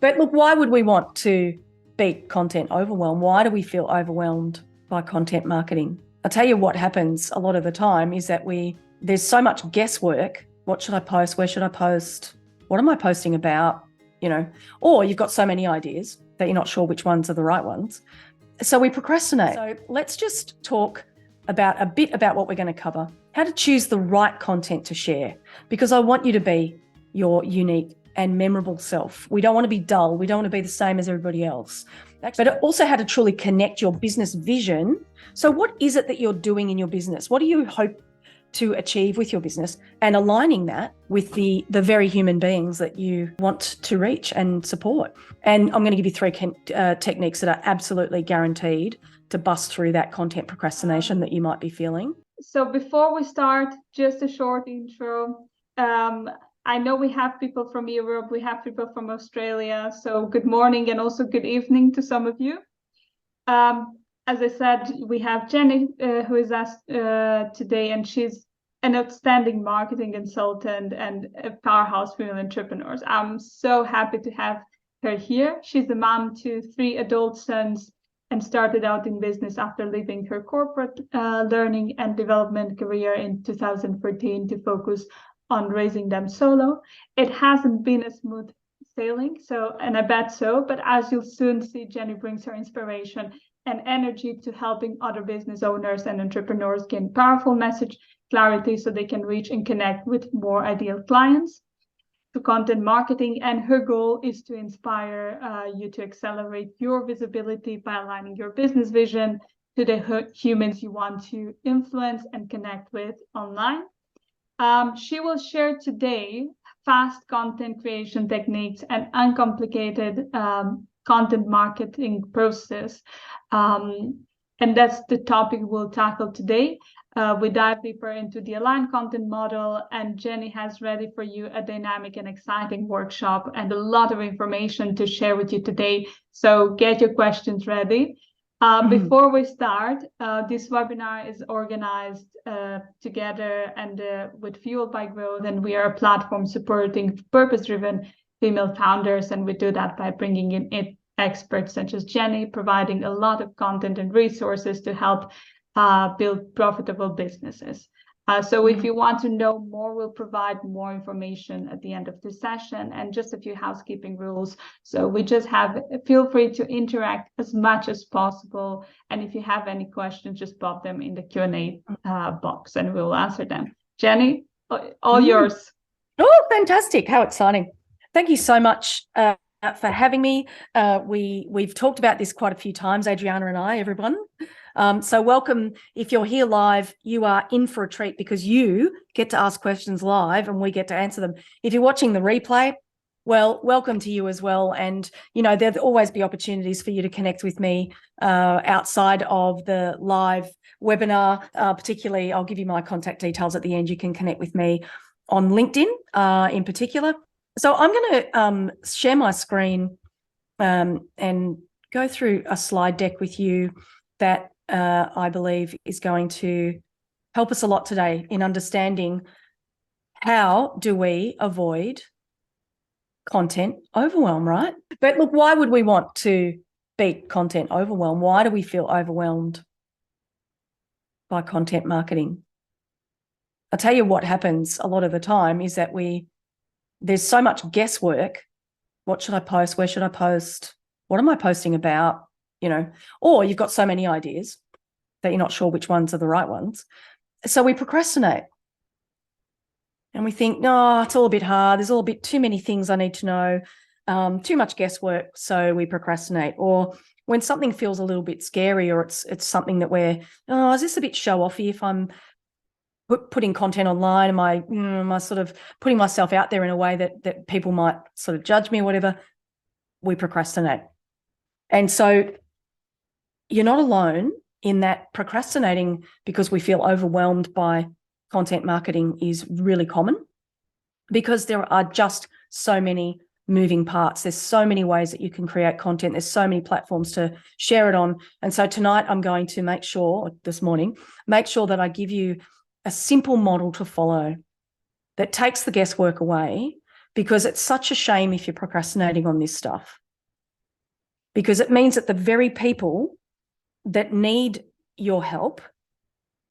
But look, why would we want to beat content overwhelm? Why do we feel overwhelmed by content marketing? I'll tell you what happens a lot of the time is that there's so much guesswork. What should I post? Where should I post? What am I posting about? Or you've got so many ideas that you're not sure which ones are the right ones. So we procrastinate. So let's just talk a bit about what we're going to cover, how to choose the right content to share, because I want you to be your unique and memorable self. We don't want to be dull. We don't want to be the same as everybody else. But also how to truly connect your business vision. So what is it that you're doing in your business? What do you hope to achieve with your business, and aligning that with the very human beings that you want to reach and support. And I'm going to give you 3 techniques that are absolutely guaranteed to bust through that content procrastination that you might be feeling. So before we start, just a short intro. I know we have people from Europe, we have people from Australia, so good morning and also good evening to some of you. As I said, we have Jenny, who is asked today, and she's an outstanding marketing consultant and a powerhouse female entrepreneur. I'm so happy to have her here. She's a mom to 3 adult sons and started out in business after leaving her corporate learning and development career in 2014 to focus on raising them solo. It hasn't been a smooth sailing, and I bet so, but as you'll soon see, Jenny brings her inspiration and energy to helping other business owners and entrepreneurs gain powerful message clarity so they can reach and connect with more ideal clients to content marketing. And her goal is to inspire you to accelerate your visibility by aligning your business vision to the humans you want to influence and connect with online. She will share today fast content creation techniques and uncomplicated content marketing process. And that's the topic we'll tackle today. We dive deeper into the aligned content model, and Jenny has ready for you a dynamic and exciting workshop and a lot of information to share with you today. So get your questions ready. Before we start, this webinar is organized together and with Fueled by Growth, and we are a platform supporting purpose-driven female founders, and we do that by bringing in experts such as Jenny, providing a lot of content and resources to help build profitable businesses. So if you want to know more, we'll provide more information at the end of the session, and just a few housekeeping rules. So we just feel free to interact as much as possible. And if you have any questions, just pop them in the Q&A box and we'll answer them. Jenny, all yours. Oh, fantastic. How exciting. Thank you so much for having me. We've talked about this quite a few times, Adriana and I, everyone. So welcome. If you're here live, you are in for a treat because you get to ask questions live and we get to answer them. If you're watching the replay, well, welcome to you as well. And, there'll always be opportunities for you to connect with me outside of the live webinar. Particularly, I'll give you my contact details at the end. You can connect with me on LinkedIn in particular. So I'm going to share my screen and go through a slide deck with you that I believe is going to help us a lot today in understanding how do we avoid content overwhelm, right? But look, why would we want to beat content overwhelm? Why do we feel overwhelmed by content marketing? I'll tell you what happens a lot of the time is that there's so much guesswork. What should I post? Where should I post? What am I posting about? Or you've got so many ideas that you're not sure which ones are the right ones. So we procrastinate and we think, no, it's all a bit hard. There's all a bit too many things I need to know, too much guesswork. So we procrastinate. Or when something feels a little bit scary, or it's something that is this a bit show-offy if I'm putting content online? Am I sort of putting myself out there in a way that people might sort of judge me or whatever? We procrastinate. And so you're not alone in that. Procrastinating because we feel overwhelmed by content marketing is really common because there are just so many moving parts. There's so many ways that you can create content. There's so many platforms to share it on. And so tonight I'm going to make sure that I give you a simple model to follow that takes the guesswork away because it's such a shame if you're procrastinating on this stuff, because it means that the very people that need your help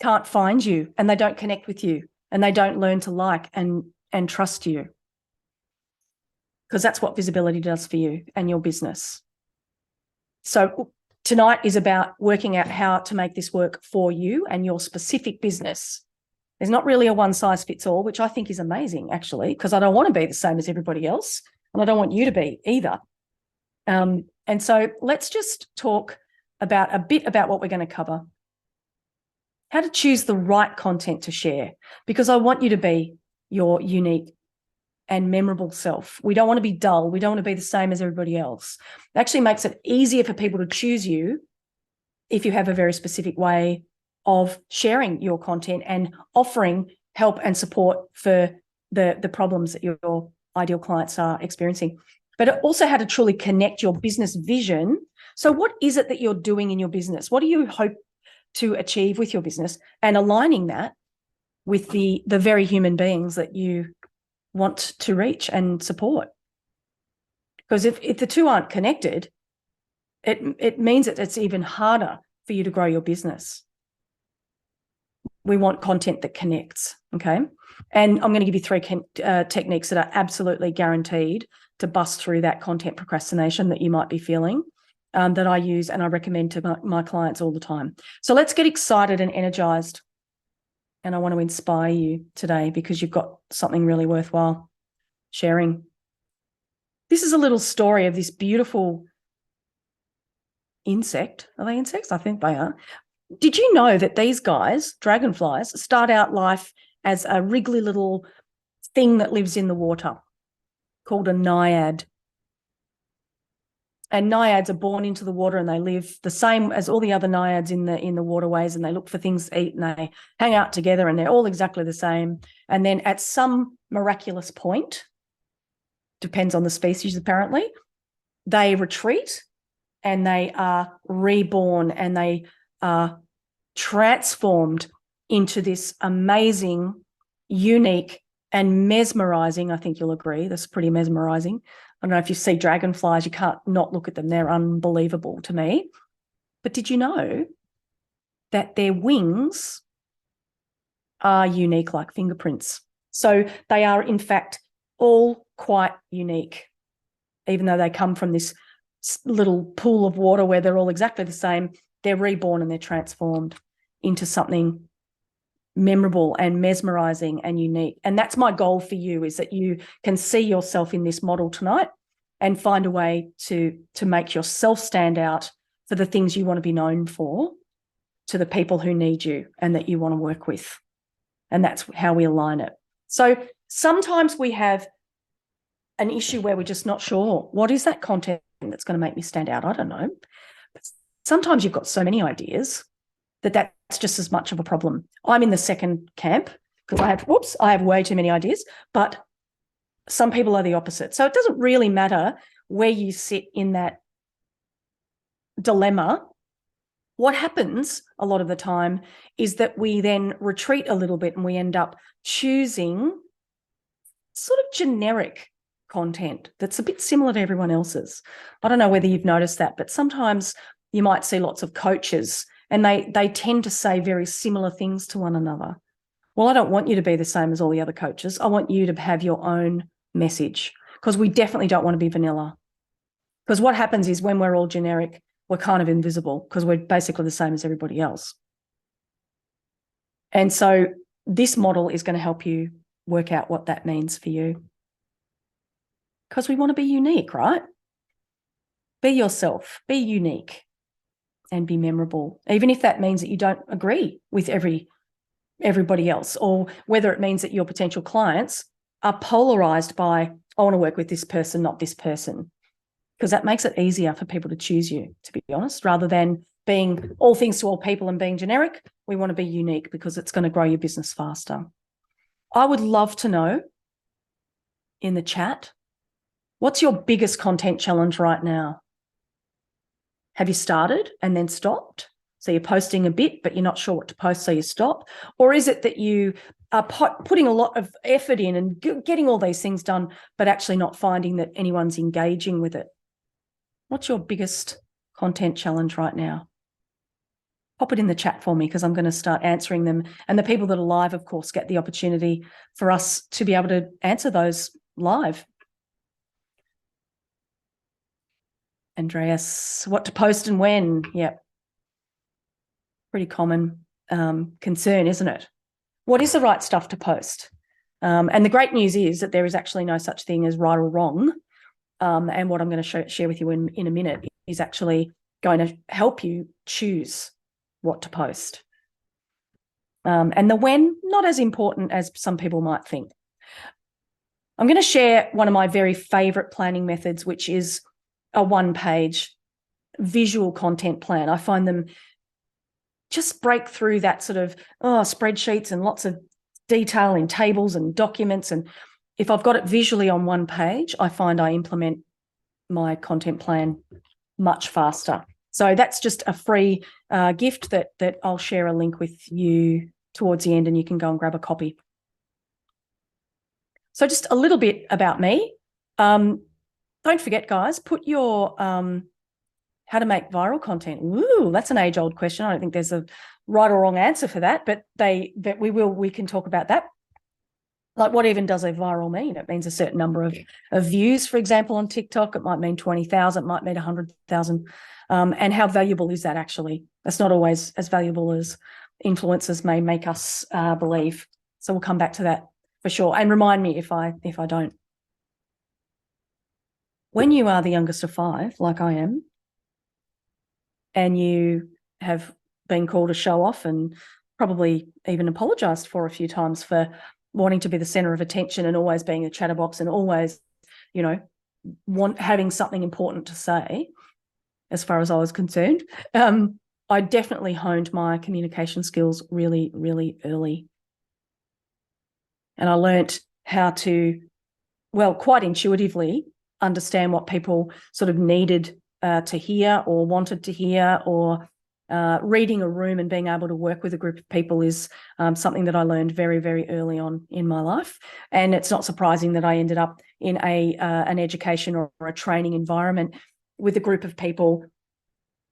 can't find you, and they don't connect with you, and they don't learn to like and trust you, because that's what visibility does for you and your business. So tonight is about working out how to make this work for you and your specific business. There's not really a one size fits all, which I think is amazing, actually, because I don't want to be the same as everybody else, and I don't want you to be either. And so let's just talk about a bit about what we're going to cover. How to choose the right content to share, because I want you to be your unique and memorable self. We don't want to be dull. We don't want to be the same as everybody else. It actually makes it easier for people to choose you if you have a very specific way of sharing your content and offering help and support for the problems that your ideal clients are experiencing. But also how to truly connect your business vision. So what is it that you're doing in your business? What do you hope to achieve with your business, and aligning that with the very human beings that you want to reach and support? Because if the two aren't connected, it means that it's even harder for you to grow your business. We want content that connects, okay? And I'm going to give you 3 techniques that are absolutely guaranteed to bust through that content procrastination that you might be feeling, that I use and I recommend to my clients all the time. So let's get excited and energized. And I want to inspire you today because you've got something really worthwhile sharing. This is a little story of this beautiful insect. Are they insects? I think they are. Did you know that these guys, dragonflies, start out life as a wriggly little thing that lives in the water called a naiad? And naiads are born into the water and they live the same as all the other naiads in the waterways, and they look for things to eat and they hang out together and they're all exactly the same. And then at some miraculous point, depends on the species apparently, they retreat and they are reborn and they are transformed into this amazing, unique and mesmerizing, I think you'll agree, that's pretty mesmerizing. I don't know if you see dragonflies, you can't not look at them. They're unbelievable to me. But did you know that their wings are unique like fingerprints? So they are, in fact, all quite unique, even though they come from this little pool of water where they're all exactly the same. They're reborn and they're transformed into something memorable and mesmerizing and unique. And that's my goal for you, is that you can see yourself in this model tonight and find a way to make yourself stand out for the things you want to be known for, to the people who need you and that you want to work with. And that's how we align it. So sometimes we have an issue where we're just not sure, what is that content that's going to make me stand out? I don't know. But sometimes you've got so many ideas that's just as much of a problem. I'm in the second camp because I have way too many ideas, but some people are the opposite. So it doesn't really matter where you sit in that dilemma. What happens a lot of the time is that we then retreat a little bit and we end up choosing sort of generic content that's a bit similar to everyone else's. I don't know whether you've noticed that, but sometimes you might see lots of coaches and they tend to say very similar things to one another. Well, I don't want you to be the same as all the other coaches. I want you to have your own message, because we definitely don't want to be vanilla. Because what happens is when we're all generic, we're kind of invisible because we're basically the same as everybody else. And so this model is going to help you work out what that means for you. Because we want to be unique, right? Be yourself, be unique, and be memorable, even if that means that you don't agree with everybody else, or whether it means that your potential clients are polarized by, I want to work with this person, not this person, because that makes it easier for people to choose you, to be honest, rather than being all things to all people and being generic. We want to be unique because it's going to grow your business faster. I would love to know in the chat, what's your biggest content challenge right now? Have you started and then stopped? So you're posting a bit, but you're not sure what to post, so you stop? Or is it that you are putting a lot of effort in and getting all these things done, but actually not finding that anyone's engaging with it. What's your biggest content challenge right now? Pop it in the chat for me, because I'm going to start answering them. And the people that are live, of course, get the opportunity for us to be able to answer those live. Andreas, what to post and when? Yep. Pretty common concern, isn't it? What is the right stuff to post? And the great news is that there is actually no such thing as right or wrong. And what I'm going to share with you in a minute is actually going to help you choose what to post. And the when, not as important as some people might think. I'm going to share one of my very favorite planning methods, which is a one-page visual content plan. I find them just break through that sort of spreadsheets and lots of detail in tables and documents. And if I've got it visually on one page, I find I implement my content plan much faster. So that's just a free gift that I'll share a link with you towards the end, and you can go and grab a copy. So just a little bit about me. Don't forget, guys, put your how to make viral content. Ooh, that's an age-old question. I don't think there's a right or wrong answer for that, but we can talk about that. Like, what even does a viral mean? It means a certain number of views, for example, on TikTok. It might mean 20,000, it might mean 100,000. And how valuable is that actually? That's not always as valuable as influencers may make us believe. So we'll come back to that for sure. And remind me if I don't. When you are the youngest of 5, like I am, and you have been called a show off and probably even apologised for a few times for wanting to be the centre of attention and always being a chatterbox and always, having something important to say, as far as I was concerned, I definitely honed my communication skills really, really early. And I learnt how to, quite intuitively understand what people sort of needed to hear or wanted to hear, or reading a room and being able to work with a group of people is something that I learned very, very early on in my life. And it's not surprising that I ended up in an education or a training environment with a group of people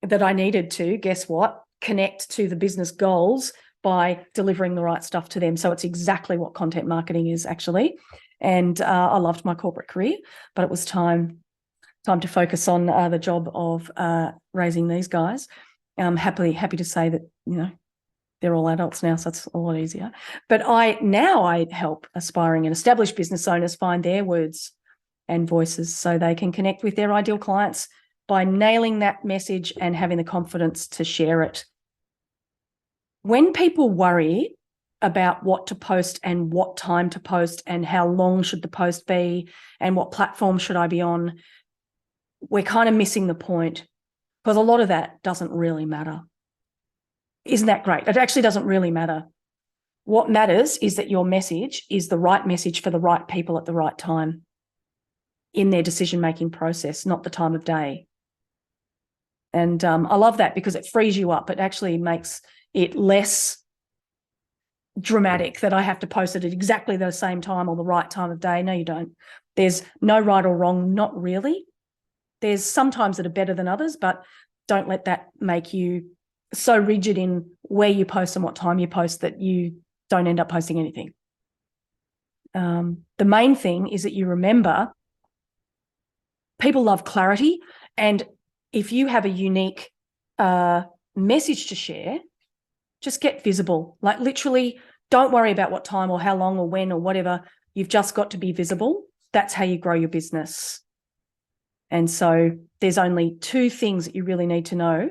that I needed to, guess what, connect to the business goals by delivering the right stuff to them. So it's exactly what content marketing is actually. And I loved my corporate career, but it was time to focus on the job of raising these guys. I'm happy to say that, they're all adults now, so it's a lot easier. But I help aspiring and established business owners find their words and voices so they can connect with their ideal clients by nailing that message and having the confidence to share it. When people worry about what to post and what time to post and how long should the post be and what platform should I be on, we're kind of missing the point, because a lot of that doesn't really matter. Isn't that great? It actually doesn't really matter. What matters is that your message is the right message for the right people at the right time in their decision-making process, not the time of day. And I love that because it frees you up. It actually makes it less dramatic that I have to post it at exactly the same time or the right time of day. No, you don't. There's no right or wrong, not really. There's some times that are better than others, but don't let that make you so rigid in where you post and what time you post that you don't end up posting anything. The main thing is that you remember people love clarity, and if you have a unique message to share, just get visible. Like, literally, don't worry about what time or how long or when or whatever. You've just got to be visible. That's how you grow your business. And so there's only 2 things that you really need to know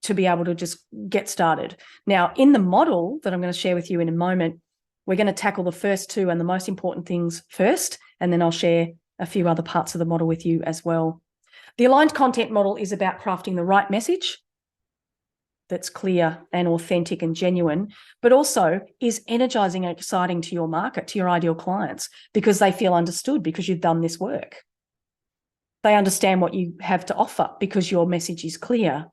to be able to just get started. Now, in the model that I'm going to share with you in a moment, we're going to tackle the first 2 and the most important things first, and then I'll share a few other parts of the model with you as well. The aligned content model is about crafting the right message that's clear and authentic and genuine, but also is energizing and exciting to your market, to your ideal clients, because they feel understood because you've done this work. They understand what you have to offer because your message is clear,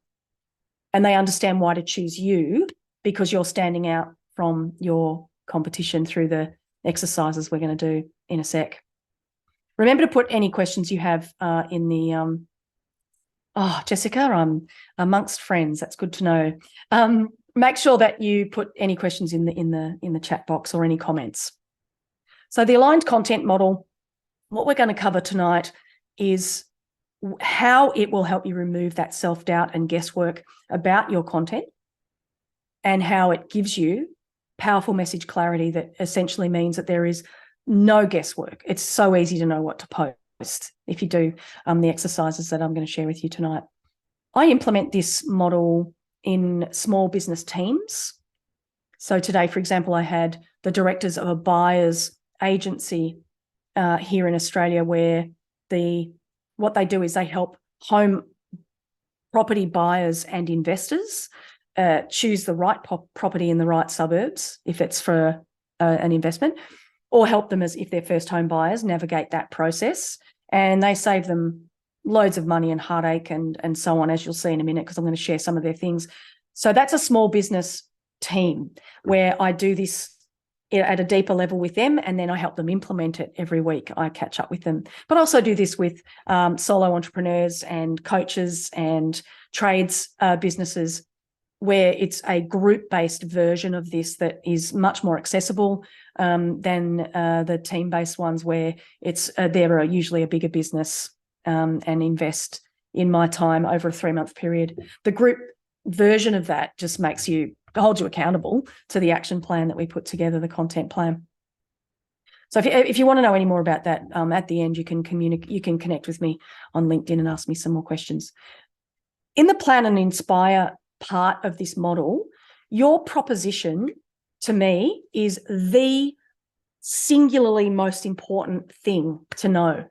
and they understand why to choose you because you're standing out from your competition through the exercises we're going to do in a sec. Remember to put any questions you have in the Jessica, I'm amongst friends. That's good to know. Make sure that you put any questions in the chat box or any comments. So the aligned content model, what we're going to cover tonight is how it will help you remove that self-doubt and guesswork about your content, and how it gives you powerful message clarity that essentially means that there is no guesswork. It's so easy to know what to post if you do the exercises that I'm going to share with you tonight. I implement this model in small business teams. So today, for example, I had the directors of a buyer's agency here in Australia, where what they do is they help home property buyers and investors choose the right property in the right suburbs if it's for an investment, or help them as if they're first home buyers navigate that process. And they save them loads of money and heartache and so on, as you'll see in a minute, because I'm going to share some of their things. So that's a small business team where I do this at a deeper level with them, and then I help them implement it every week. I catch up with them. But I also do this with solo entrepreneurs and coaches and trades businesses, where it's a group-based version of this that is much more accessible than the team-based ones, where they're usually a bigger business and invest in my time over a 3-month period. The group version of that just holds you accountable to the action plan that we put together, the content plan. So if you want to know any more about that, at the end you can connect with me on LinkedIn and ask me some more questions. In the plan and inspire part of this model, your proposition to me is the singularly most important thing to know.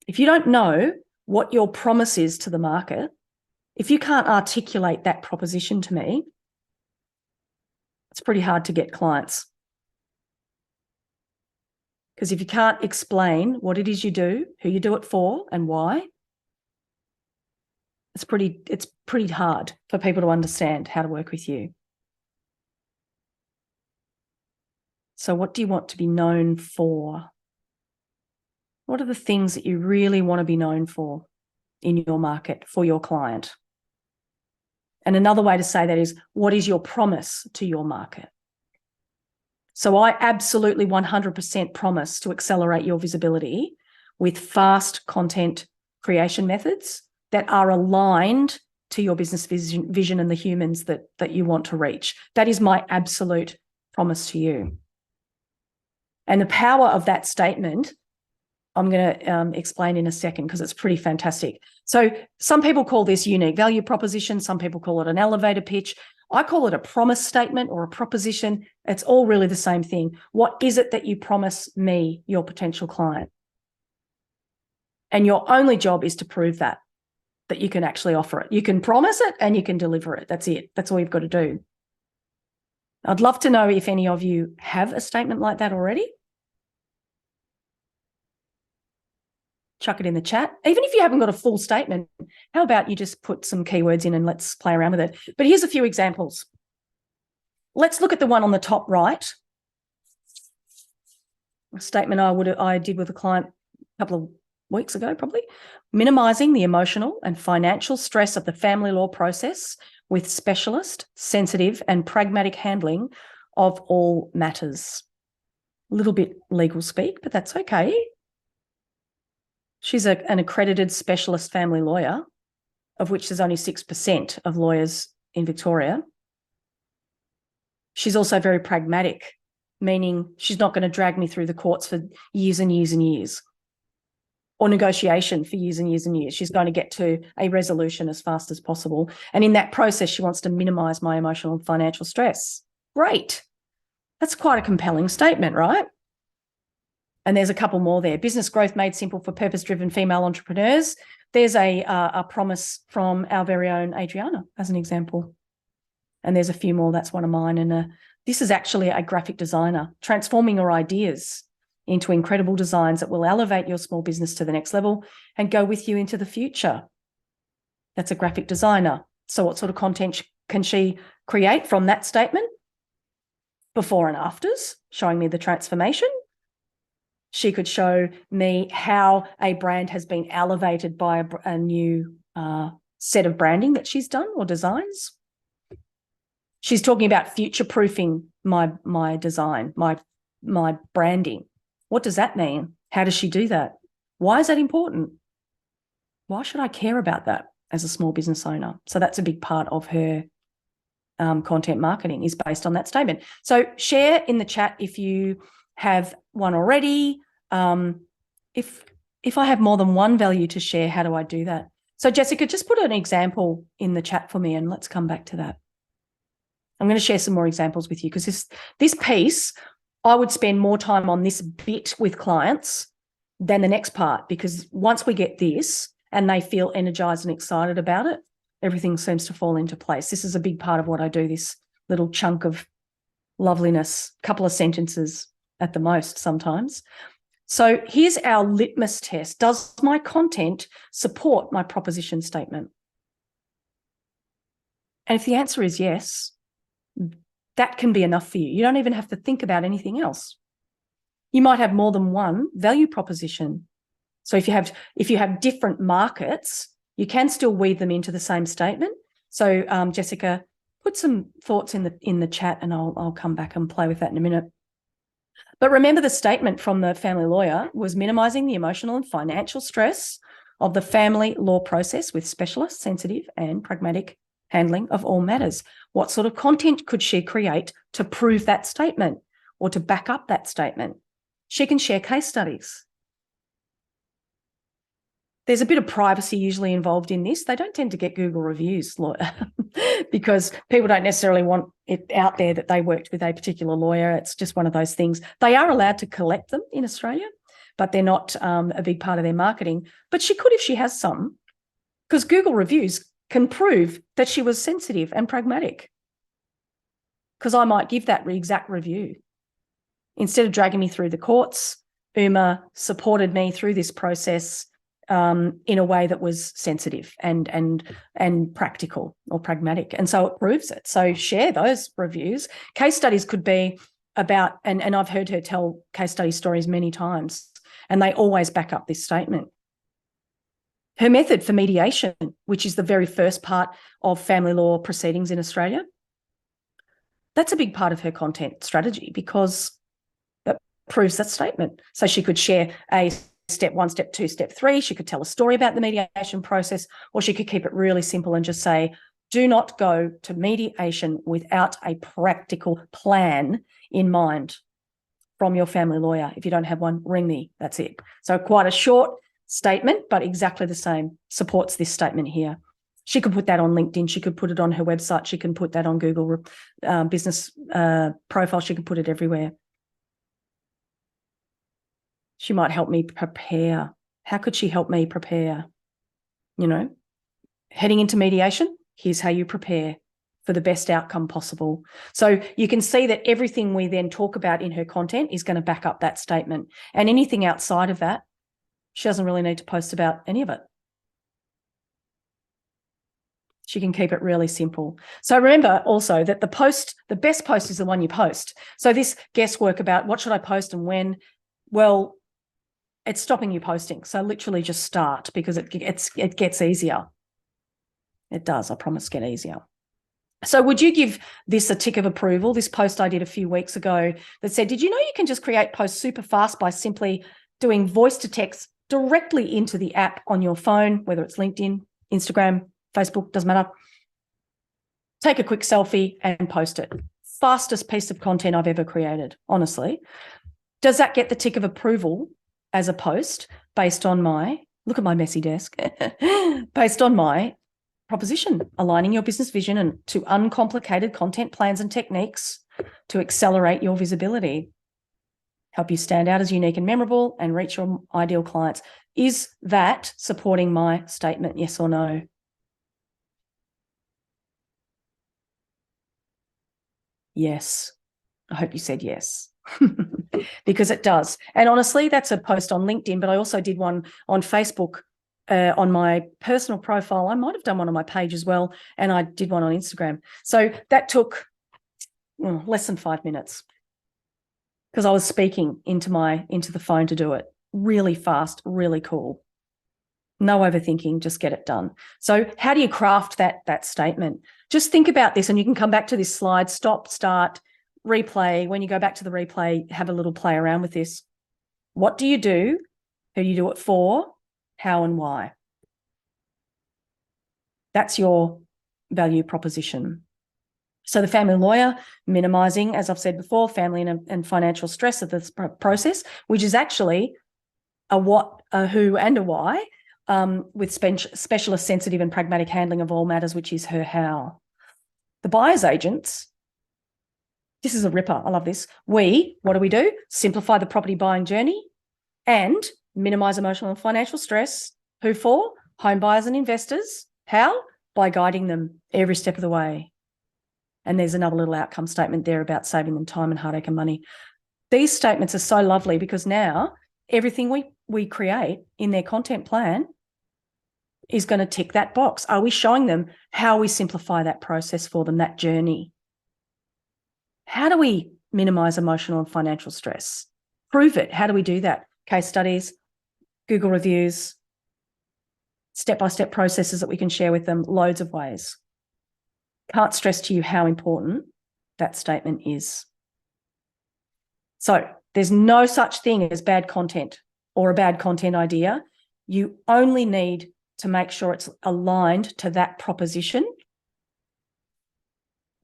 If you don't know what your promise is to the market, if you can't articulate that proposition to me, it's pretty hard to get clients. Because if you can't explain what it is you do, who you do it for, and why, it's pretty hard for people to understand how to work with you. So what do you want to be known for? What are the things that you really want to be known for in your market, for your client? And another way to say that is, what is your promise to your market? So I absolutely 100% promise to accelerate your visibility with fast content creation methods that are aligned to your business vision and the humans that you want to reach. That is my absolute promise to you. And the power of that statement, I'm going to explain in a second, because it's pretty fantastic. So some people call this unique value proposition. Some people call it an elevator pitch. I call it a promise statement or a proposition. It's all really the same thing. What is it that you promise me, your potential client? And your only job is to prove that you can actually offer it. You can promise it and you can deliver it. That's it. That's all you've got to do. I'd love to know if any of you have a statement like that already. Chuck it in the chat. Even if you haven't got a full statement, how about you just put some keywords in and let's play around with it. But here's a few examples. Let's look at the one on the top right. A statement I did with a client a couple of weeks ago, probably. Minimizing the emotional and financial stress of the family law process with specialist, sensitive and pragmatic handling of all matters. A little bit legal speak, but that's okay. She's an accredited specialist family lawyer, of which there's only 6% of lawyers in Victoria. She's also very pragmatic, meaning she's not going to drag me through the courts for years and years and years, or negotiation for years and years and years. She's going to get to a resolution as fast as possible. And in that process, she wants to minimise my emotional and financial stress. Great. That's quite a compelling statement, right? And there's a couple more there. Business growth made simple for purpose-driven female entrepreneurs. There's a promise from our very own Adriana, as an example. And there's a few more. That's one of mine. And this is actually a graphic designer transforming your ideas into incredible designs that will elevate your small business to the next level and go with you into the future. That's a graphic designer. So what sort of content can she create from that statement? before and afters, showing me the transformation. She could show me how a brand has been elevated by a new set of branding that she's done or designs. She's talking about future-proofing my design, my branding. What does that mean? How does she do that? Why is that important? Why should I care about that as a small business owner? So that's a big part of her content marketing, is based on that statement. So share in the chat if you have one already. If I have more than one value to share, how do I do that? So Jessica, just put an example in the chat for me and let's come back to that. I'm going to share some more examples with you because this piece, I would spend more time on this bit with clients than the next part, because once we get this and they feel energized and excited about it, everything seems to fall into place. This is a big part of what I do, this little chunk of loveliness, couple of sentences at the most sometimes. So here's our litmus test. Does my content support my proposition statement? And if the answer is yes, that can be enough for you. You don't even have to think about anything else. You might have more than one value proposition. So if you have different markets, you can still weave them into the same statement. So Jessica, put some thoughts in the chat and I'll come back and play with that in a minute. But remember, the statement from the family lawyer was minimizing the emotional and financial stress of the family law process with specialist, sensitive and pragmatic handling of all matters. What sort of content could she create to prove that statement or to back up that statement? She can share case studies. There's a bit of privacy usually involved in this. They don't tend to get Google reviews because people don't necessarily want it out there that they worked with a particular lawyer. It's just one of those things. They are allowed to collect them in Australia, but they're not a big part of their marketing. But she could if she has some, because Google reviews can prove that she was sensitive and pragmatic, because I might give that exact review. Instead of dragging me through the courts, Uma supported me through this process in a way that was sensitive and practical or pragmatic. And so it proves it. So share those reviews. Case studies could be about, and I've heard her tell case study stories many times, and they always back up this statement. Her method for mediation, which is the very first part of family law proceedings in Australia, that's a big part of her content strategy because that proves that statement. So she could share a step 1, step 2, step 3. She could tell a story about the mediation process, or she could keep it really simple and just say, do not go to mediation without a practical plan in mind from your family lawyer. If you don't have one, ring me. That's it. So quite a short statement, but exactly the same, supports this statement here. She could put that on LinkedIn. She could put it on her website. She can put that on Google business profile. She can put it everywhere. She might help me prepare. How could she help me prepare? You know, heading into mediation, here's how you prepare for the best outcome possible. So you can see that everything we then talk about in her content is going to back up that statement. And anything outside of that, she doesn't really need to post about any of it. She can keep it really simple. So remember also that the best post is the one you post. So this guesswork about what should I post and when, well, it's stopping you posting. So literally just start, because it gets easier. It does, I promise, get easier. So would you give this a tick of approval? This post I did a few weeks ago that said, did you know you can just create posts super fast by simply doing voice to text directly into the app on your phone, whether it's LinkedIn, Instagram, Facebook, doesn't matter. Take a quick selfie and post it. Fastest piece of content I've ever created, honestly. Does that get the tick of approval as a post based on look at my messy desk, based on my proposition, aligning your business vision and to uncomplicated content plans and techniques to accelerate your visibility, help you stand out as unique and memorable and reach your ideal clients? Is that supporting my statement, yes or no? Yes. I hope you said yes. Because it does. And honestly, that's a post on LinkedIn, but I also did one on Facebook on my personal profile. I might have done one on my page as well, and I did one on Instagram. So that took less than 5 minutes, because I was speaking into the phone to do it. Really fast, really cool. No overthinking, just get it done. So how do you craft that statement? Just think about this, and you can come back to this slide, stop, start, replay. When you go back to the replay, have a little play around with this. What do you do? Who do you do it for? How and why? That's your value proposition. So the family lawyer, minimizing, as I've said before, family and financial stress of this process, which is actually a what, a who, and a why, with specialist, sensitive, and pragmatic handling of all matters, which is her how. The buyer's agents, this is a ripper. I love this. What do? Simplify the property buying journey and minimize emotional and financial stress. Who for? Home buyers and investors. How? By guiding them every step of the way. And there's another little outcome statement there about saving them time and heartache and money. These statements are so lovely because now everything we create in their content plan is going to tick that box. Are we showing them how we simplify that process for them, that journey? How do we minimize emotional and financial stress? Prove it. How do we do that? Case studies, Google reviews, step-by-step processes that we can share with them, loads of ways. Can't stress to you how important that statement is. So there's no such thing as bad content or a bad content idea. You only need to make sure it's aligned to that proposition,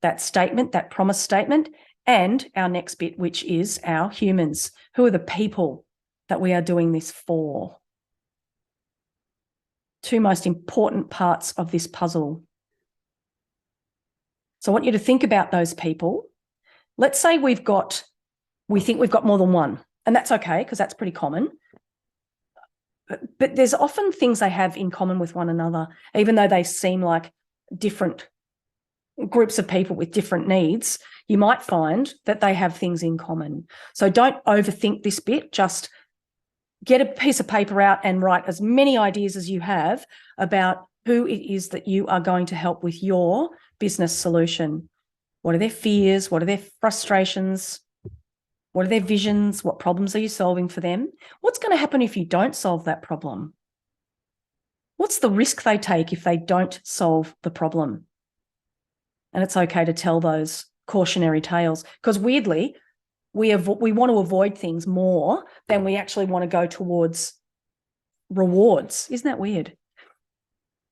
that statement, that promise statement, and our next bit, which is our humans. Who are the people that we are doing this for? Two most important parts of this puzzle. So I want you to think about those people. Let's say we think we've got more than one, and that's okay because that's pretty common. But there's often things they have in common with one another, even though they seem like different groups of people with different needs. You might find that they have things in common. So don't overthink this bit. Just get a piece of paper out and write as many ideas as you have about who it is that you are going to help with your business solution. What are their fears? What are their frustrations? What are their visions? What problems are you solving for them? What's going to happen if you don't solve that problem? What's the risk they take if they don't solve the problem? And it's okay to tell those cautionary tales because weirdly, we want to avoid things more than we actually want to go towards rewards. Isn't that weird?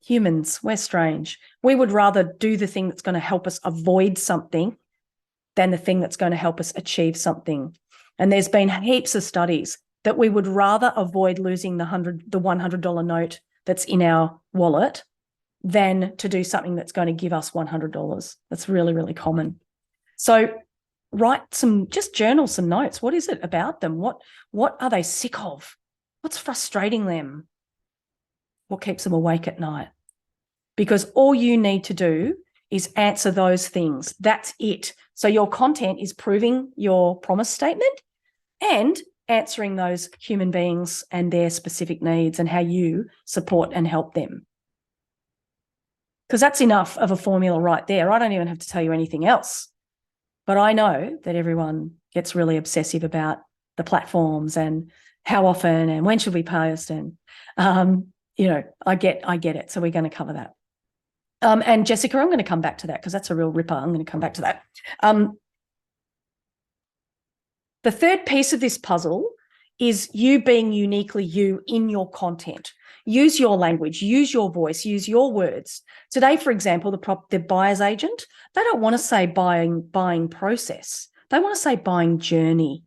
Humans, we're strange. We would rather do the thing that's going to help us avoid something than the thing that's going to help us achieve something. And there's been heaps of studies that we would rather avoid losing the $100 note that's in our wallet than to do something that's going to give us $100. That's really, really common. So just journal some notes. What is it about them? What are they sick of? What's frustrating them? What keeps them awake at night? Because all you need to do is answer those things. That's it. So your content is proving your promise statement and answering those human beings and their specific needs and how you support and help them. Because that's enough of a formula right there. I don't even have to tell you anything else. But I know that everyone gets really obsessive about the platforms and how often and when should we post and, I get it. So we're going to cover that. And Jessica, I'm going to come back to that because that's a real ripper. I'm going to come back to that. The third piece of this puzzle is you being uniquely you in your content. Use your language, use your voice, use your words. Today, for example, the buyer's agent, they don't want to say buying process. They want to say buying journey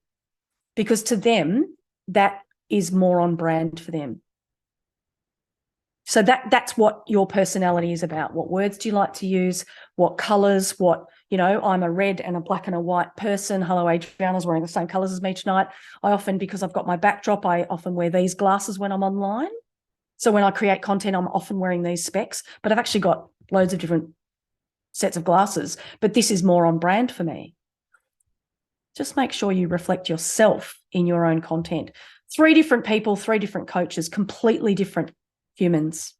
because to them, that is more on brand for them. So that's what your personality is about. What words do you like to use? What colours? I'm a red and a black and a white person. Hello, Adriana's wearing the same colours as me tonight. Because I've got my backdrop, I often wear these glasses when I'm online. So when I create content, I'm often wearing these specs, but I've actually got loads of different sets of glasses, but this is more on brand for me. Just make sure you reflect yourself in your own content. 3 different people, 3 different coaches, completely different humans,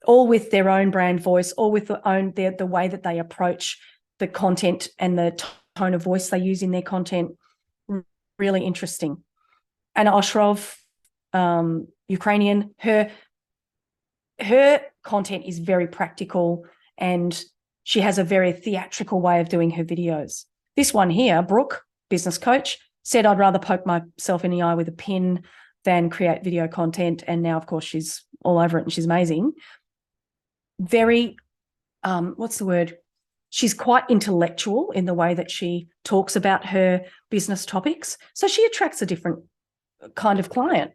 all with their own brand voice, all with the way that they approach the content and the tone of voice they use in their content. Really interesting. And Oshrov, Ukrainian, her content is very practical, and she has a very theatrical way of doing her videos. This one here, Brooke, business coach, said, I'd rather poke myself in the eye with a pin than create video content. And now, of course, she's all over it and she's amazing. Very, what's the word? She's quite intellectual in the way that she talks about her business topics. So she attracts a different kind of client.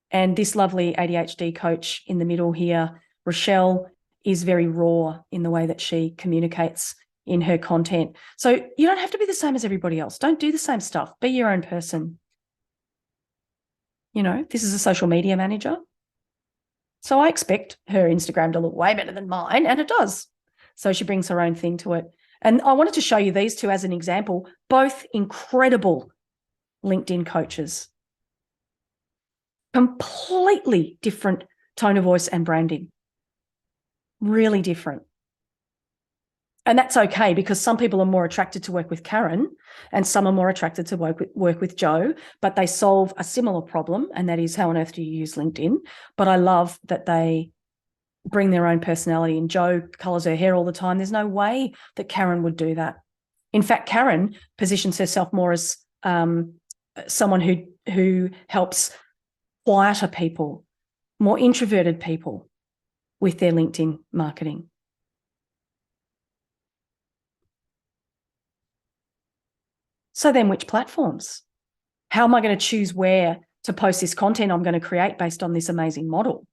And this lovely ADHD coach in the middle here, Rochelle, is very raw in the way that she communicates in her content. So you don't have to be the same as everybody else. Don't do the same stuff. Be your own person. You know, this is a social media manager. So I expect her Instagram to look way better than mine, and it does. So she brings her own thing to it. And I wanted to show you these two as an example, both incredible LinkedIn coaches. Completely different tone of voice and branding. Really different. And that's okay, because some people are more attracted to work with Karen and some are more attracted to work with Joe, but they solve a similar problem, and that is, how on earth do you use LinkedIn? But I love that they bring their own personality, and Joe colors her hair all the time. There's no way that Karen would do that. In fact, Karen positions herself more as someone who helps quieter people, more introverted people with their LinkedIn marketing. So then, which platforms? How am I going to choose where to post this content I'm going to create based on this amazing model?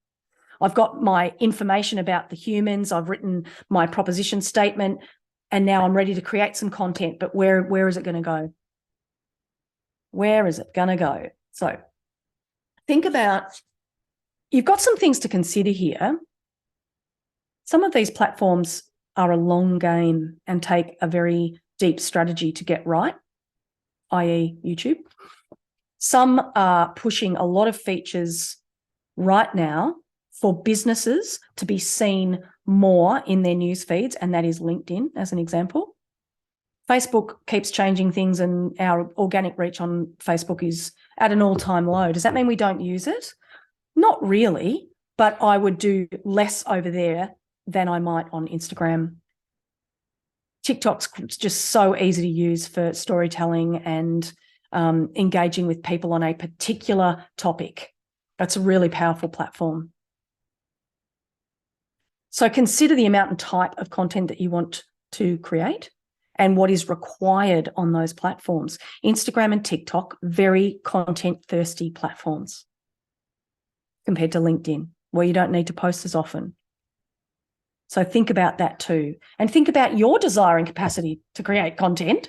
I've got my information about the humans. I've written my proposition statement, and now I'm ready to create some content. But where is it going to go? Where is it going to go? So think about, you've got some things to consider here. Some of these platforms are a long game and take a very deep strategy to get right, i.e. YouTube. Some are pushing a lot of features right now for businesses to be seen more in their news feeds, and that is LinkedIn as an example. Facebook keeps changing things, and our organic reach on Facebook is at an all-time low. Does that mean we don't use it? Not really, but I would do less over there than I might on Instagram. TikTok's just so easy to use for storytelling and engaging with people on a particular topic. That's a really powerful platform. So consider the amount and type of content that you want to create and what is required on those platforms. Instagram and TikTok, very content-thirsty platforms compared to LinkedIn, where you don't need to post as often. So think about that too. And think about your desire and capacity to create content,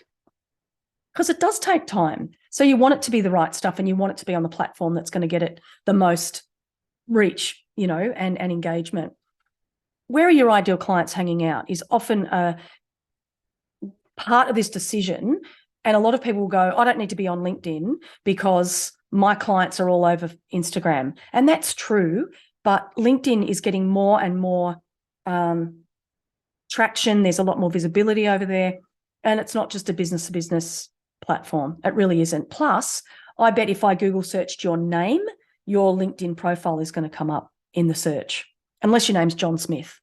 because it does take time. So you want it to be the right stuff, and you want it to be on the platform that's going to get it the most reach, you know, and engagement. Where are your ideal clients hanging out is often a part of this decision. And a lot of people will go, I don't need to be on LinkedIn because my clients are all over Instagram. And that's true, but LinkedIn is getting more and more traction. There's a lot more visibility over there. And it's not just a business-to-business platform. It really isn't. Plus, I bet if I Google searched your name, your LinkedIn profile is going to come up in the search, unless your name's John Smith.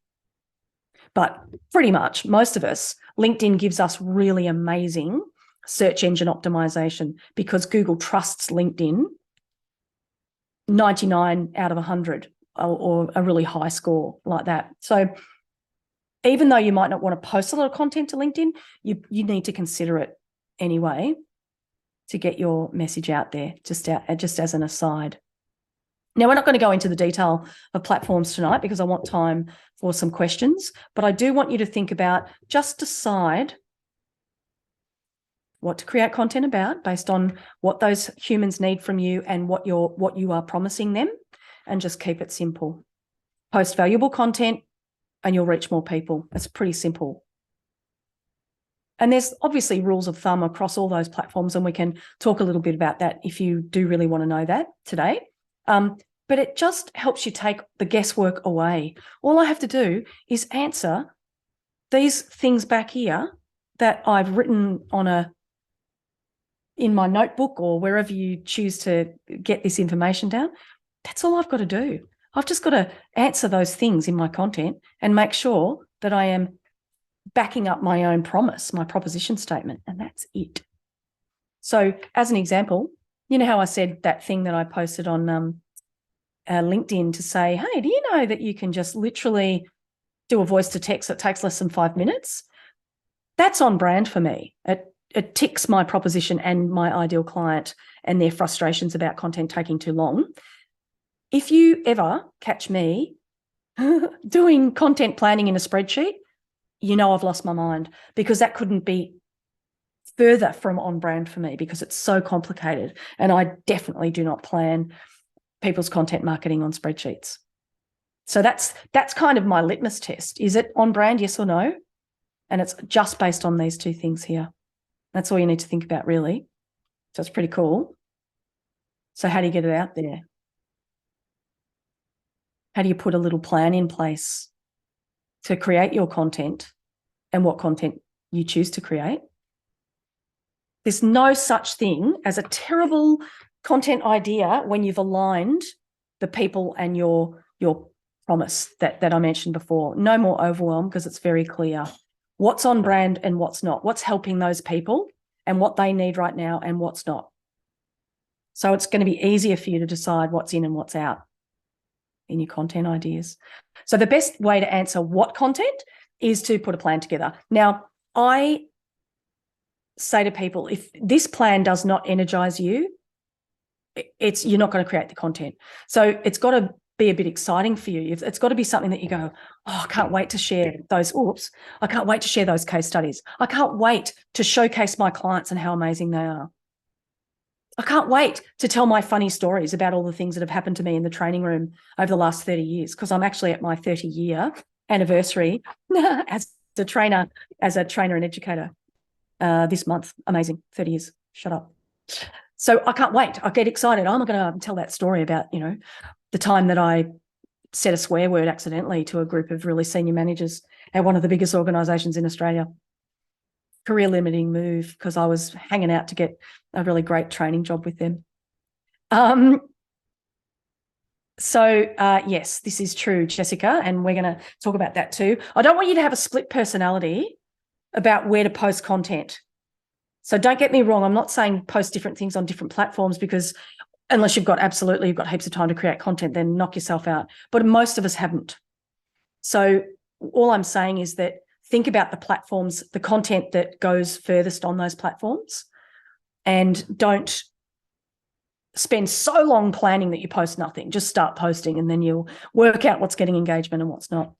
But pretty much most of us, LinkedIn gives us really amazing search engine optimization, because Google trusts LinkedIn 99 out of 100 or a really high score like that. So even though you might not want to post a lot of content to LinkedIn, you need to consider it anyway to get your message out there, just as an aside. Now, we're not going to go into the detail of platforms tonight because I want time for some questions, but I do want you to think about, just decide what to create content about based on what those humans need from you and what you are promising them, and just keep it simple. Post valuable content and you'll reach more people. It's pretty simple. And there's obviously rules of thumb across all those platforms, and we can talk a little bit about that if you do really want to know that today. But it just helps you take the guesswork away. All I have to do is answer these things back here that I've written in my notebook or wherever you choose to get this information down, that's all I've got to do. I've just got to answer those things in my content and make sure that I am backing up my own promise, my proposition statement, and that's it. So as an example, you know how I said that thing that I posted on LinkedIn to say, hey, do you know that you can just literally do a voice to text that takes less than 5 minutes? That's on brand for me. It ticks my proposition and my ideal client and their frustrations about content taking too long. If you ever catch me doing content planning in a spreadsheet, you know I've lost my mind, because that couldn't be further from on brand for me, because it's so complicated. And I definitely do not plan people's content marketing on spreadsheets. So that's kind of my litmus test. Is it on brand, yes or no? And it's just based on these two things here. That's all you need to think about, really. So it's pretty cool. So how do you get it out there? How do you put a little plan in place to create your content and what content you choose to create? There's no such thing as a terrible content idea when you've aligned the people and your promise that I mentioned before. No more overwhelm, because it's very clear what's on brand and what's not, what's helping those people and what they need right now and what's not. So it's going to be easier for you to decide what's in and what's out in your content ideas. So the best way to answer what content is to put a plan together. Now, I say to people, if this plan does not energize you, you're not going to create the content. So it's got to be a bit exciting for you. It's got to be something that you go, oh, I can't wait to share those. I can't wait to share those case studies. I can't wait to showcase my clients and how amazing they are. I can't wait to tell my funny stories about all the things that have happened to me in the training room over the last 30 years, because I'm actually at my 30-year anniversary as a trainer and educator this month. Amazing, 30 years. Shut up. So I can't wait. I get excited. I'm going to tell that story about, the time that I said a swear word accidentally to a group of really senior managers at one of the biggest organisations in Australia. Career limiting move, because I was hanging out to get a really great training job with them. Yes, this is true, Jessica, and we're going to talk about that too. I don't want you to have a split personality about where to post content. So don't get me wrong. I'm not saying post different things on different platforms, because unless you've got heaps of time to create content, then knock yourself out. But most of us haven't. So all I'm saying is that think about the platforms, the content that goes furthest on those platforms, and don't spend so long planning that you post nothing. Just start posting, and then you'll work out what's getting engagement and what's not.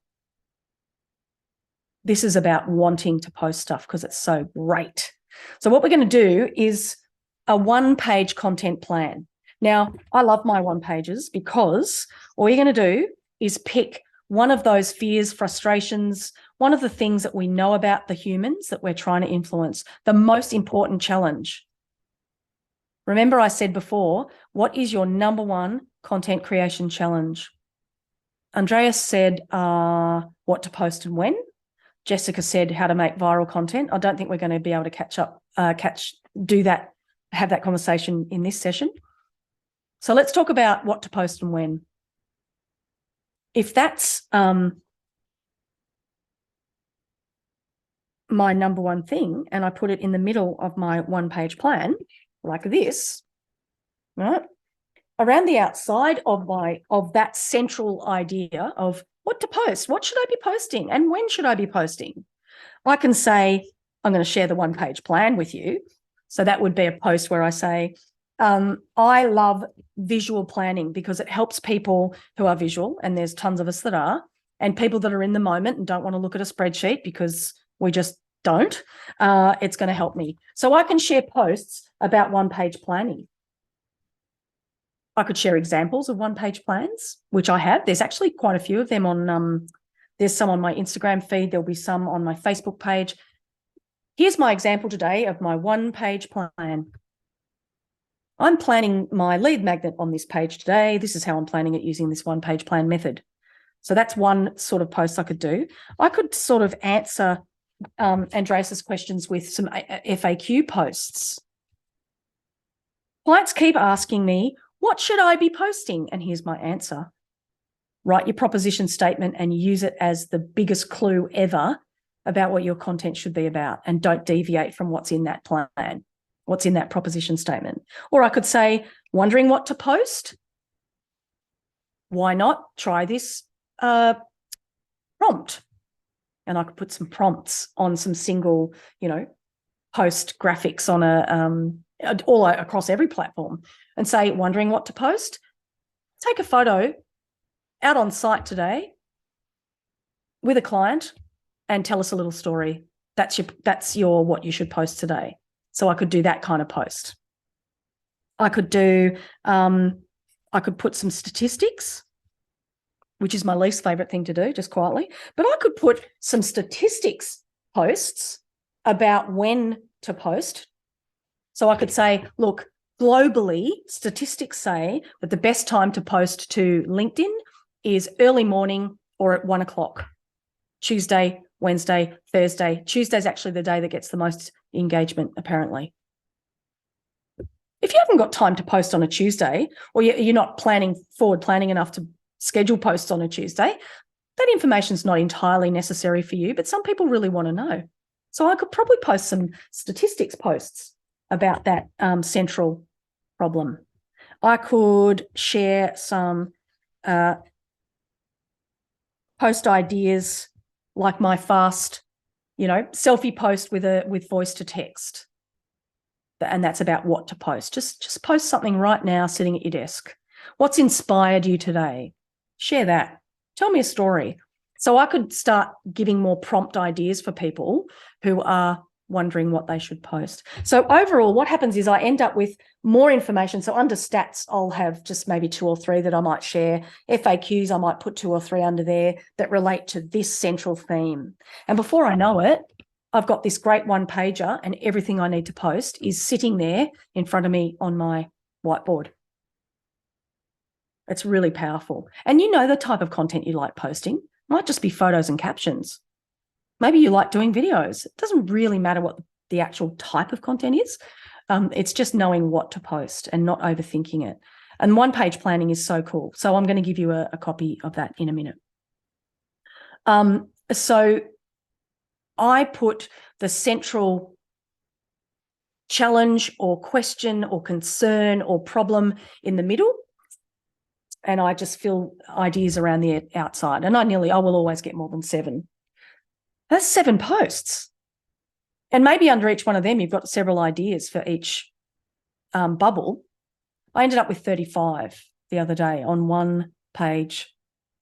This is about wanting to post stuff because it's so great. So what we're going to do is a one-page content plan. Now, I love my one pages, because all you're going to do is pick one of those fears, frustrations, one of the things that we know about the humans that we're trying to influence, the most important challenge. Remember I said before, what is your number one content creation challenge? Andreas said what to post and when. Jessica said how to make viral content. I don't think we're going to be able to have that conversation in this session. So let's talk about what to post and when. If that's my number one thing, and I put it in the middle of my one-page plan, like this, right? Around the outside of that central idea of what to post, what should I be posting, and when should I be posting? I can say, I'm going to share the one-page plan with you. So that would be a post where I say, I love visual planning because it helps people who are visual, and there's tons of us that are, and people that are in the moment and don't want to look at a spreadsheet because we just don't. It's going to help me. So I can share posts about one-page planning. I could share examples of one-page plans, which I have. There's actually quite a few of them on, there's some on my Instagram feed. There'll be some on my Facebook page. Here's my example today of my one-page plan. I'm planning my lead magnet on this page today. This is how I'm planning it using this one-page plan method. So that's one sort of post I could do. I could sort of answer Andreas's questions with some FAQ posts. Clients keep asking me, what should I be posting? And here's my answer. Write your proposition statement and use it as the biggest clue ever about what your content should be about, and don't deviate from what's in that plan, what's in that proposition statement. Or I could say, wondering what to post? Why not try this prompt? And I could put some prompts on some single, post graphics on all across every platform, and say, wondering what to post? Take a photo out on site today with a client and tell us a little story. That's your what you should post today. So I could do that kind of post. I could put some statistics, which is my least favorite thing to do, just quietly. But I could put some statistics posts about when to post. So I could say, look, globally, statistics say that the best time to post to LinkedIn is early morning or at 1 o'clock. Tuesday, Wednesday, Thursday. Tuesday's actually the day that gets the most engagement, apparently. If you haven't got time to post on a Tuesday, or you're not forward planning enough to schedule posts on a Tuesday, that information's not entirely necessary for you, but some people really want to know. So I could probably post some statistics posts about that central problem. I could share some post ideas, like my fast, selfie post with voice to text. And that's about what to post. Just post something right now sitting at your desk. What's inspired you today? Share that. Tell me a story. So I could start giving more prompt ideas for people who are wondering what they should post. So overall, what happens is I end up with more information. So under stats, I'll have just maybe 2 or 3 that I might share. FAQs, I might put 2 or 3 under there that relate to this central theme. And before I know it, I've got this great one-pager, and everything I need to post is sitting there in front of me on my whiteboard. It's really powerful. And you know the type of content you like posting. It might just be photos and captions. Maybe you like doing videos. It doesn't really matter what the actual type of content is. It's just knowing what to post and not overthinking it. And one-page planning is so cool. So I'm going to give you a copy of that in a minute. So I put the central challenge or question or concern or problem in the middle, and I just fill ideas around the outside. And I will always get more than 7. That's 7 posts. And maybe under each one of them, you've got several ideas for each bubble. I ended up with 35 the other day on one page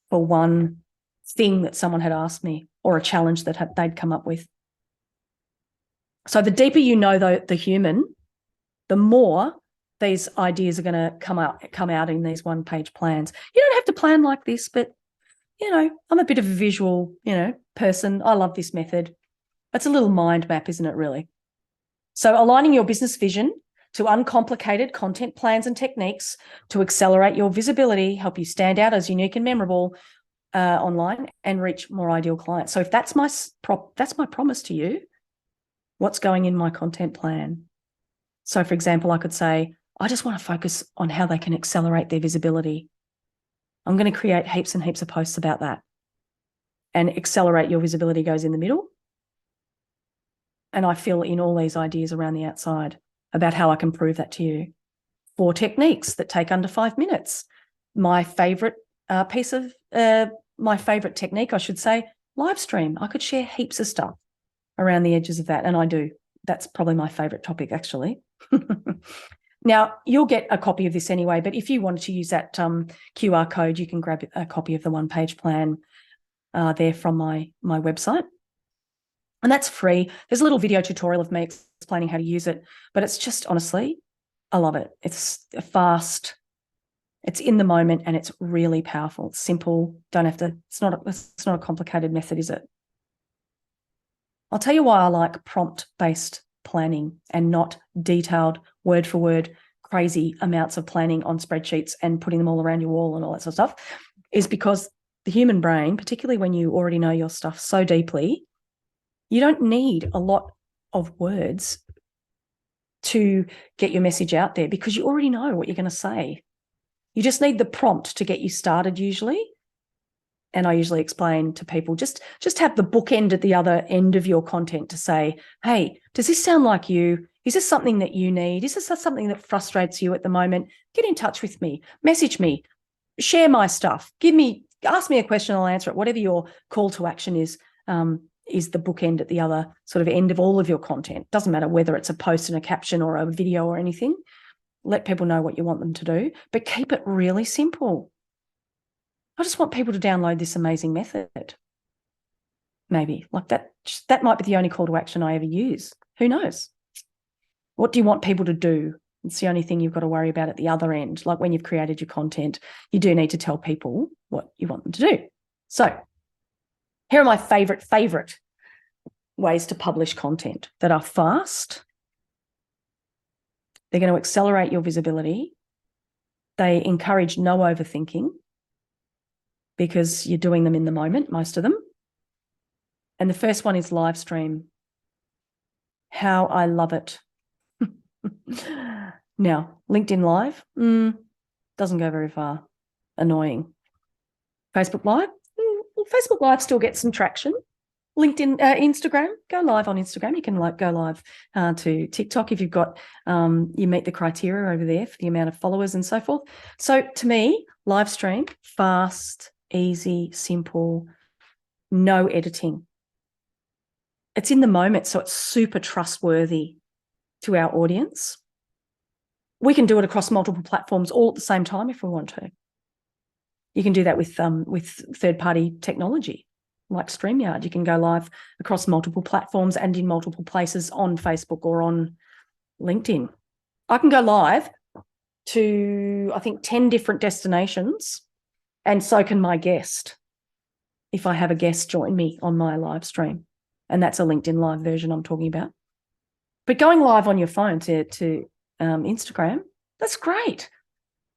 for one thing that someone had asked me, or a challenge that they'd come up with. So the deeper you know the human, the more these ideas are going to come out in these one-page plans. You don't have to plan like this, but, I'm a bit of a visual, person. I love this method. It's a little mind map, isn't it, really? So aligning your business vision to uncomplicated content plans and techniques to accelerate your visibility, help you stand out as unique and memorable online, and reach more ideal clients. So if that's my promise to you, what's going in my content plan? So, for example, I could say, I just want to focus on how they can accelerate their visibility. I'm going to create heaps and heaps of posts about that. And accelerate your visibility goes in the middle. And I fill in all these ideas around the outside about how I can prove that to you. 4 techniques that take under 5 minutes. My favorite technique, I should say, live stream. I could share heaps of stuff around the edges of that, and I do. That's probably my favorite topic, actually. Now, you'll get a copy of this anyway, but if you wanted to use that QR code, you can grab a copy of the one-page plan there from my website. And that's free. There's a little video tutorial of me explaining how to use it, but it's just, honestly, I love it. It's fast, it's in the moment, and it's really powerful. It's simple. It's not a complicated method, is it? I'll tell you why I like prompt-based planning and not detailed word-for-word crazy amounts of planning on spreadsheets and putting them all around your wall and all that sort of stuff, is because the human brain, particularly when you already know your stuff so deeply, you don't need a lot of words to get your message out there because you already know what you're going to say. You just need the prompt to get you started usually. And I usually explain to people, just have the bookend at the other end of your content to say, hey, does this sound like you? Is this something that you need? Is this something that frustrates you at the moment? Get in touch with me, message me, share my stuff, ask me a question, I'll answer it. Whatever your call to action is the bookend at the other sort of end of all of your content. Doesn't matter whether it's a post and a caption or a video or anything. Let people know what you want them to do, but keep it really simple. I just want people to download this amazing method. Maybe like that might be the only call to action I ever use. Who knows? What do you want people to do? It's the only thing you've got to worry about at the other end. Like when you've created your content, you do need to tell people what you want them to do. So here are my favorite ways to publish content that are fast. They're going to accelerate your visibility. They encourage no overthinking because you're doing them in the moment, most of them. And the first one is live stream. How I love it. Now, LinkedIn Live doesn't go very far. Annoying. Facebook Live? Facebook Live still gets some traction. LinkedIn, Instagram, go live on Instagram. You can go live to TikTok if you've got, you meet the criteria over there for the amount of followers and so forth. So to me, live stream, fast, easy, simple, no editing. It's in the moment, so it's super trustworthy to our audience. We can do it across multiple platforms all at the same time if we want to. You can do that with third-party technology like StreamYard. You can go live across multiple platforms and in multiple places on Facebook or on LinkedIn. I can go live to, I think, 10 different destinations, and so can my guest if I have a guest join me on my live stream. And that's a LinkedIn Live version I'm talking about. But going live on your phone to Instagram, that's great.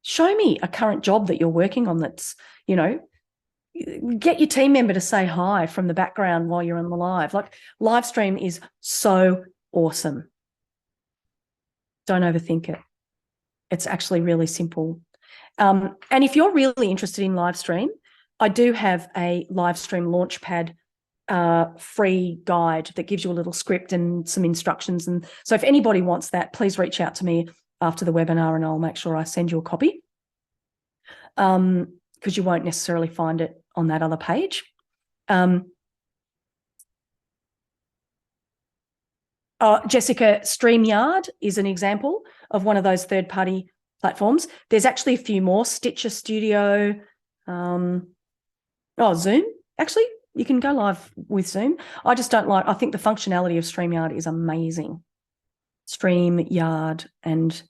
Show me a current job that you're working on that's, get your team member to say hi from the background while you're on the live. Like, live stream is so awesome. Don't overthink it. It's actually really simple. And if you're really interested in live stream, I do have a live stream launchpad free guide that gives you a little script and some instructions. And so if anybody wants that, please reach out to me after the webinar and I'll make sure I send you a copy, because you won't necessarily find it on that other page. Jessica, StreamYard is an example of one of those third-party platforms. There's actually a few more. Stitcher Studio, Zoom. Actually, you can go live with Zoom. I think the functionality of StreamYard is amazing. StreamYard, and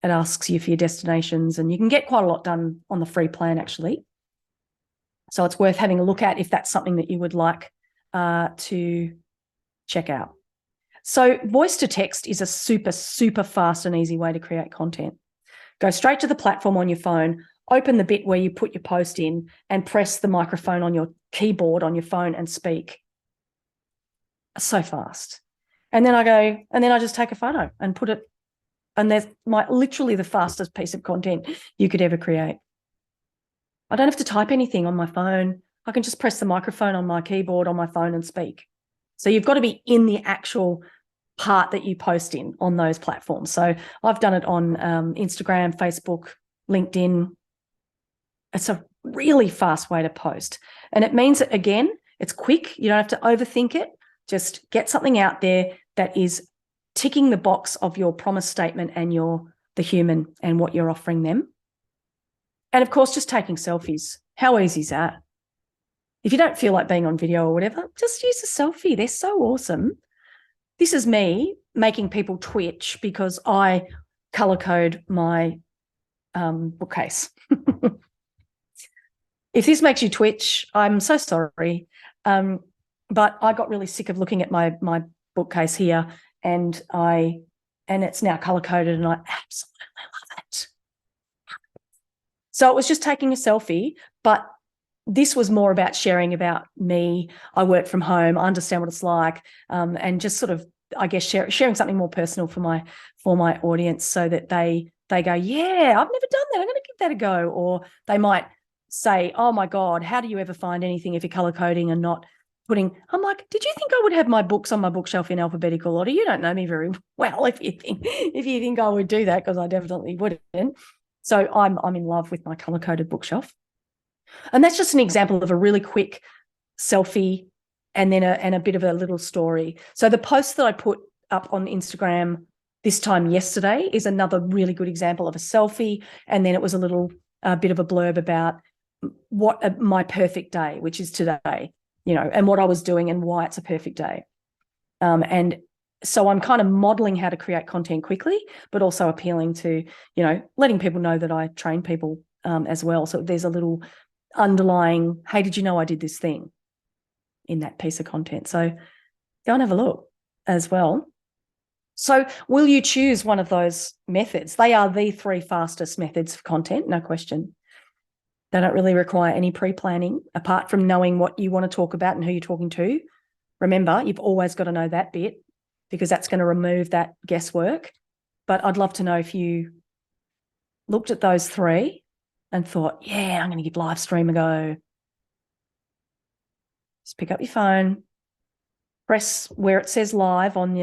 it asks you for your destinations, and you can get quite a lot done on the free plan, actually. So it's worth having a look at if that's something that you would like to check out. So voice to text is a super, super fast and easy way to create content. Go straight to the platform on your phone, open the bit where you put your post in and press the microphone on your keyboard on your phone and speak. So fast. And then I just take a photo and put it, and there's literally the fastest piece of content you could ever create. I don't have to type anything on my phone. I can just press the microphone on my keyboard on my phone and speak. So you've got to be in the actual part that you post in on those platforms. So I've done it on Instagram, Facebook, LinkedIn. It's a really fast way to post. And it means that, again, it's quick. You don't have to overthink it. Just get something out there that is ticking the box of your promise statement and the human and what you're offering them. And, of course, just taking selfies. How easy is that? If you don't feel like being on video or whatever, just use a selfie. They're so awesome. This is me making people twitch because I color code my bookcase. If this makes you twitch, I'm so sorry. But I got really sick of looking at my bookcase here, and it's now color coded, and I absolutely love it. So it was just taking a selfie, but this was more about sharing about me. I work from home, I understand what it's like, and just sort of, I guess, sharing something more personal for my audience, so that they go, yeah, I've never done that, I'm going to give that a go. Or they might say, oh my God, how do you ever find anything if you're color coding and not putting, I'm like, did you think I would have my books on my bookshelf in alphabetical order? You don't know me very well if you think I would do that, because I definitely wouldn't. So I'm in love with my color coded bookshelf. And that's just an example of a really quick selfie and then a bit of a little story. So the post that I put up on Instagram this time yesterday is another really good example of a selfie. And then it was a little bit of a blurb about what my perfect day, which is today, and what I was doing and why it's a perfect day. And so I'm kind of modeling how to create content quickly, but also appealing to, letting people know that I train people as well. So there's a little underlying, hey, did you know I did this thing in that piece of content? So go and have a look as well. So will you choose one of those methods? They are the 3 fastest methods of content, no question. They don't really require any pre-planning, apart from knowing what you want to talk about and who you're talking to. Remember, you've always got to know that bit, because that's going to remove that guesswork. But I'd love to know if you looked at those 3 and thought, yeah, I'm going to give live stream a go. Just pick up your phone, press where it says live on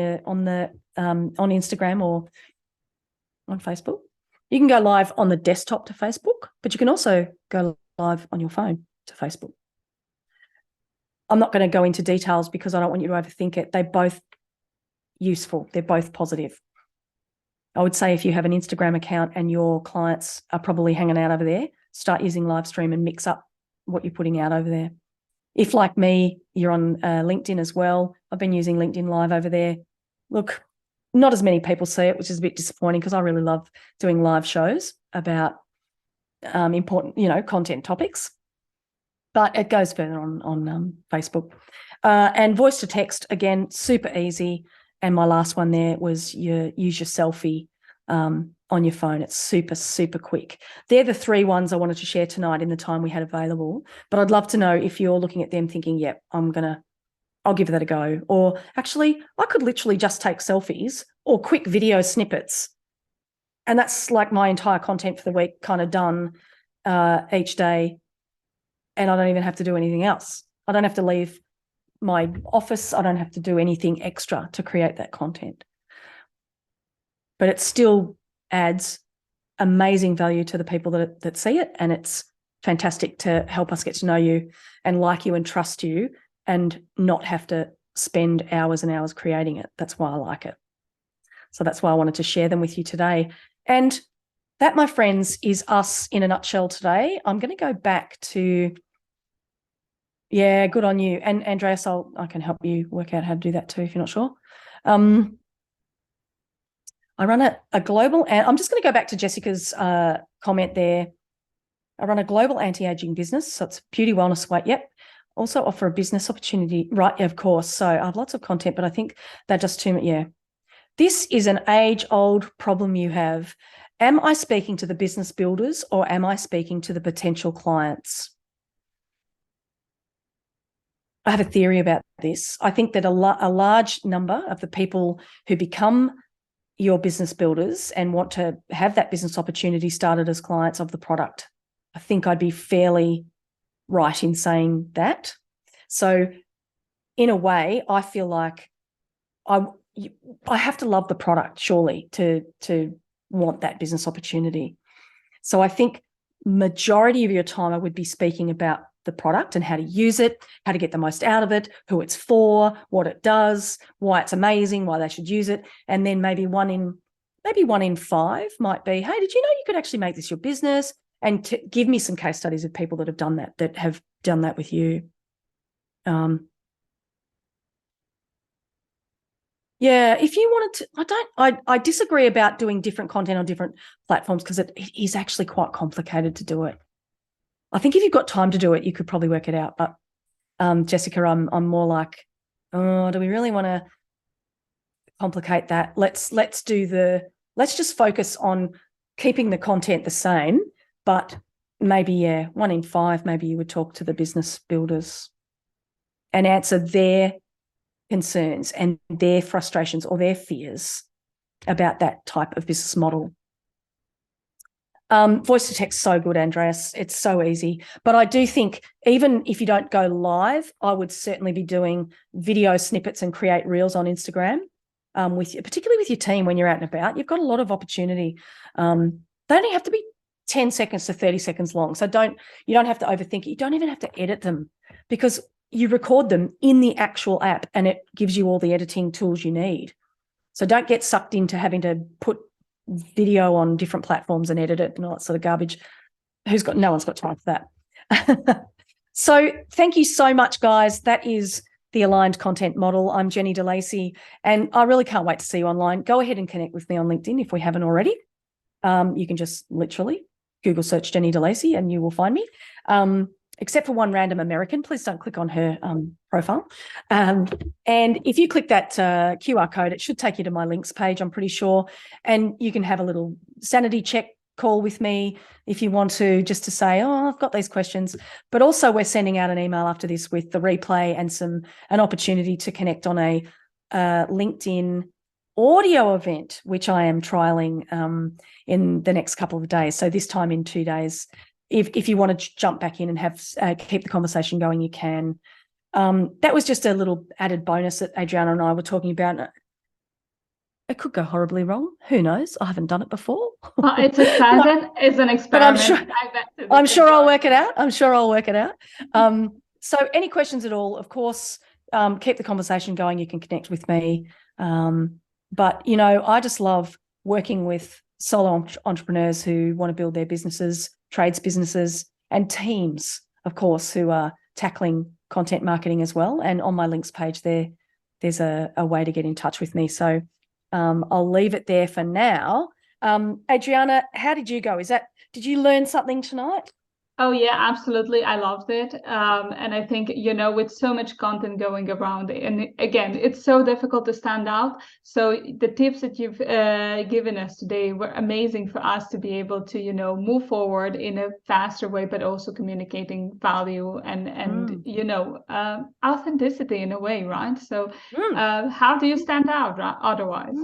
Instagram or on Facebook. You can go live on the desktop to Facebook, but you can also go live on your phone to Facebook. I'm not going to go into details because I don't want you to overthink it. They're both useful. They're both positive. I would say if you have an Instagram account and your clients are probably hanging out over there, start using live stream and mix up what you're putting out over there. If, like me, you're on LinkedIn as well, I've been using LinkedIn Live over there. Look, not as many people see it, which is a bit disappointing, because I really love doing live shows about important, content topics. But it goes further on Facebook. And voice to text, again, super easy. And my last one there was use your selfie on your phone. It's super, super quick. They're the 3 ones I wanted to share tonight in the time we had available. But I'd love to know if you're looking at them thinking, yep, I'll give that a go. Or actually, I could literally just take selfies or quick video snippets. And that's like my entire content for the week kind of done each day. And I don't even have to do anything else. I don't have to leave my office. I don't have to do anything extra to create that content. But it still adds amazing value to the people that see it. And it's fantastic to help us get to know you and like you and trust you and not have to spend hours and hours creating it. That's why I like it. So that's why I wanted to share them with you today. And that, my friends, is us in a nutshell today. I'm going to go back to, yeah, good on you. And Andreas, I can help you work out how to do that too if you're not sure. I run a global, and I'm just going to go back to Jessica's comment there. I run a global anti-aging business. So it's beauty, wellness, weight. Yep. Also offer a business opportunity. Right. Yeah, of course. So I have lots of content, but I think they're just too much. Yeah. This is an age-old problem you have. Am I speaking to the business builders or am I speaking to the potential clients? I have a theory about this. I think that a large number of the people who become your business builders and want to have that business opportunity started as clients of the product. I think I'd be fairly right in saying that. So in a way, I feel like I have to love the product, surely, to want that business opportunity. So I think majority of your time I would be speaking about the product and how to use it, how to get the most out of it, who it's for, what it does, why it's amazing, why they should use it. And then maybe one in 5 might be, hey, did you know you could actually make this your business? And to give me some case studies of people that have done that with you. Yeah, if you wanted to, I disagree about doing different content on different platforms because it is actually quite complicated to do it. I think if you've got time to do it, you could probably work it out. But Jessica, I'm more like, oh, do we really want to complicate that? Let's just focus on keeping the content the same, but maybe, yeah, 1 in 5, maybe you would talk to the business builders and answer their concerns and their frustrations or their fears about that type of business model. Voice to text, so good, Andreas. It's so easy. But I do think even if you don't go live, I would certainly be doing video snippets and create reels on Instagram, particularly with your team when you're out and about. You've got a lot of opportunity. They only have to be 10 seconds to 30 seconds long. So you don't have to overthink it. You don't even have to edit them because you record them in the actual app and it gives you all the editing tools you need. So don't get sucked into having to put video on different platforms and edit it and all that sort of garbage. No one's got time for that. So thank you so much, guys. That is the Aligned Content Model. I'm Jenny de Lacy, and I really can't wait to see you online. Go ahead and connect with me on LinkedIn if we haven't already. You can just literally Google search Jenny de Lacy and you will find me. Except for one random American, please don't click on her profile. And if you click that QR code, it should take you to my links page, I'm pretty sure. And you can have a little sanity check call with me if you want to, just to say, oh, I've got these questions. But also we're sending out an email after this with the replay and an opportunity to connect on a LinkedIn audio event, which I am trialing in the next couple of days. So this time in 2 days. If you want to jump back in and have keep the conversation going, you can. That was just a little added bonus that Adriana and I were talking about. It could go horribly wrong. Who knows? I haven't done it before. It's exciting. It's an experiment. But I'm sure I'll work it out. I'm sure I'll work it out. So any questions at all, of course, keep the conversation going. You can connect with me. But, I just love working with solo entrepreneurs who want to build their businesses, trades businesses, and teams, of course, who are tackling content marketing as well. And on my links page there's a way to get in touch with me. So I'll leave it there for now. Adriana, how did you go? Did you learn something tonight? Oh, yeah, absolutely. I loved it. And I think, with so much content going around, and again, it's so difficult to stand out. So the tips that you've given us today were amazing for us to be able to, move forward in a faster way, but also communicating value and authenticity in a way, right? So how do you stand out otherwise?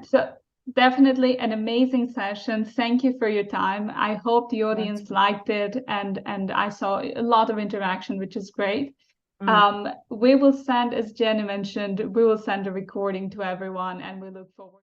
So definitely an amazing session. Thank you for your time. I hope the audience liked it, and I saw a lot of interaction, which is great. We will send, as Jenny mentioned, we will send a recording to everyone, and we look forward.